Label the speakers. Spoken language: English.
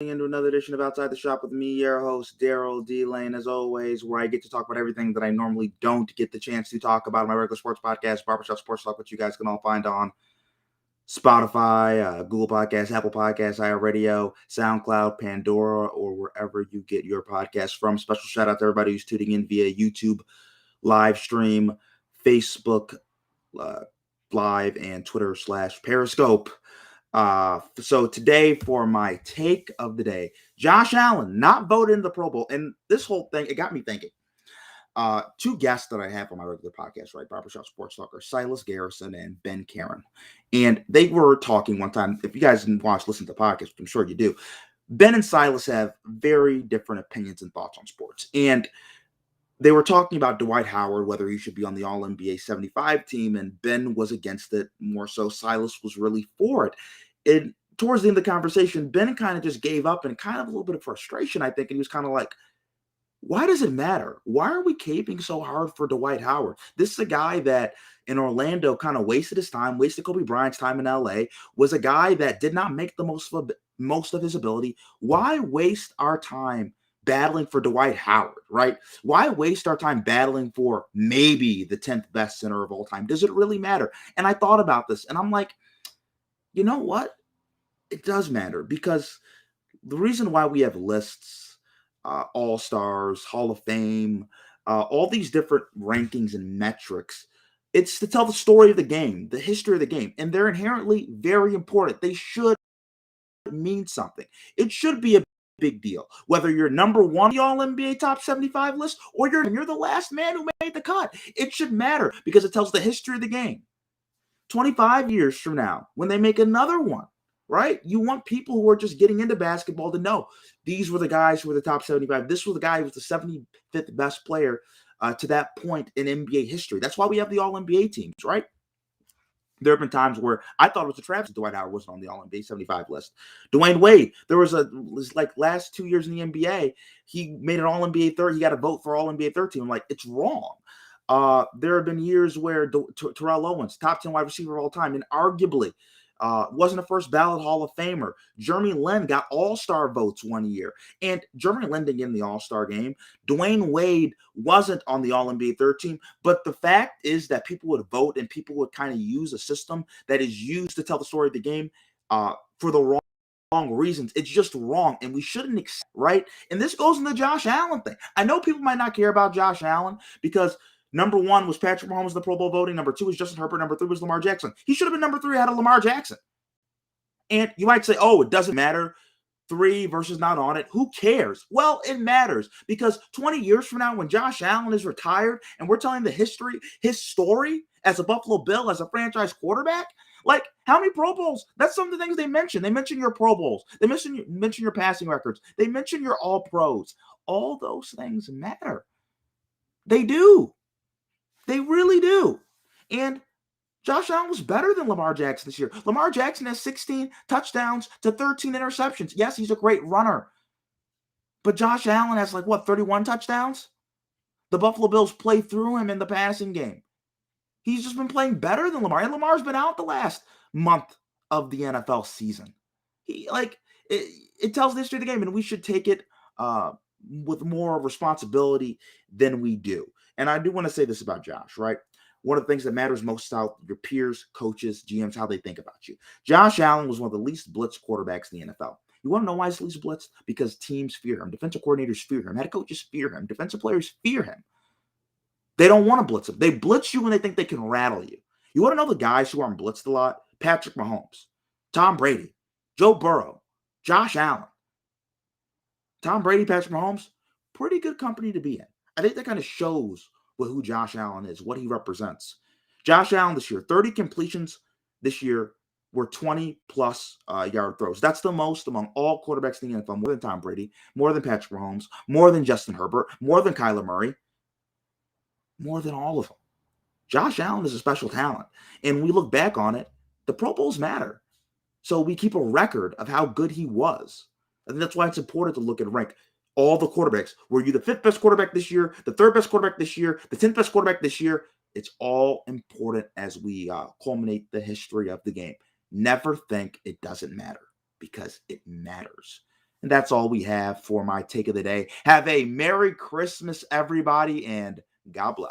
Speaker 1: into another edition of Outside the Shop with me, your host, Daryl D. Lane, as always, where I get to talk about everything that I normally don't get the chance to talk about in my regular sports podcast, Barbershop Sports Talk, which you guys can all find on Spotify, Google Podcasts, Apple Podcasts, iHeartRadio, SoundCloud, Pandora, or wherever you get your podcasts from. Special shout out to everybody who's tuning in via YouTube, live stream, Facebook uh, Live, and Twitter/Periscope. So today for my take of the day, Josh Allen not voted in the Pro Bowl. And this whole thing, it got me thinking. Two guests that I have on my regular podcast, right? Barbershop Sports Talker, Silas Garrison and Ben Karen. And they were talking one time. If you guys didn't listen to the podcast, I'm sure you do. Ben and Silas have very different opinions and thoughts on sports. And they were talking about Dwight Howard, whether he should be on the All-NBA 75 team, and Ben was against it more so. Silas was really for it. And towards the end of the conversation, Ben kind of just gave up and kind of a little bit of frustration, I think. And he was kind of like, why does it matter? Why are we caping so hard for Dwight Howard? This is a guy that in Orlando kind of wasted his time, wasted Kobe Bryant's time in LA, was a guy that did not make the most of his ability. Why waste our time battling for Dwight Howard, right? Why waste our time battling for maybe the 10th best center of all time? Does it really matter? And I thought about this and I'm like, you know what? It does matter, because the reason why we have lists, All-Stars, Hall of Fame, all these different rankings and metrics, it's to tell the story of the game, the history of the game, and they're inherently very important. They should mean something. It should be a big deal. Whether you're number one on the All-NBA Top 75 list or you're the last man who made the cut, it should matter because it tells the history of the game. 25 years from now, when they make another one, right? You want people who are just getting into basketball to know these were the guys who were the top 75. This was the guy who was the 75th best player to that point in NBA history. That's why we have the All-NBA teams, right? There have been times where I thought it was a travesty Dwight Howard wasn't on the All-NBA 75 list. Dwayne Wade, there was like last 2 years in the NBA, he made an All-NBA third. He got a vote for All-NBA third team. I'm like, it's wrong. There have been years where Terrell Owens, top 10 wide receiver of all time, and arguably wasn't a first ballot Hall of Famer. Jeremy Lin got All-Star votes one year, and Jeremy Lin didn't get in the All-Star game. Dwayne Wade wasn't on the All-NBA third team, but the fact is that people would vote and people would kind of use a system that is used to tell the story of the game for the wrong reasons. It's just wrong, and we shouldn't accept, right? And this goes in the Josh Allen thing. I know people might not care about Josh Allen because number one was Patrick Mahomes in the Pro Bowl voting. Number two was Justin Herbert. Number three was Lamar Jackson. He should have been number three ahead of Lamar Jackson. And you might say, oh, it doesn't matter. 3 versus not on it. Who cares? Well, it matters because 20 years from now, when Josh Allen is retired and we're telling his story as a Buffalo Bill, as a franchise quarterback, like how many Pro Bowls? That's some of the things they mention. They mention your Pro Bowls. They mention your passing records. They mention your All Pros. All those things matter. They do. They really do. And Josh Allen was better than Lamar Jackson this year. Lamar Jackson has 16 touchdowns to 13 interceptions. Yes, he's a great runner. But Josh Allen has 31 touchdowns? The Buffalo Bills play through him in the passing game. He's just been playing better than Lamar. And Lamar's been out the last month of the NFL season. It tells the history of the game, and we should take it with more responsibility than we do. And I do want to say this about Josh, right? One of the things that matters most is how your peers, coaches, GMs, how they think about you. Josh Allen was one of the least blitzed quarterbacks in the NFL. You want to know why he's least blitzed? Because teams fear him. Defensive coordinators fear him. Head coaches fear him. Defensive players fear him. They don't want to blitz him. They blitz you when they think they can rattle you. You want to know the guys who aren't blitzed a lot? Patrick Mahomes, Tom Brady, Joe Burrow, Josh Allen. Tom Brady, Patrick Mahomes, pretty good company to be in. I think that kind of shows who Josh Allen is, what he represents. Josh Allen this year, 30 completions this year were 20-plus yard throws. That's the most among all quarterbacks in the NFL, more than Tom Brady, more than Patrick Mahomes, more than Justin Herbert, more than Kyler Murray, more than all of them. Josh Allen is a special talent. And we look back on it, the Pro Bowls matter. So we keep a record of how good he was. And that's why it's important to look and rank all the quarterbacks. Were you the 5th best quarterback this year, the 3rd best quarterback this year, the 10th best quarterback this year? It's all important as we culminate the history of the game. Never think it doesn't matter, because it matters. And that's all we have for my take of the day. Have a Merry Christmas, everybody, and God bless.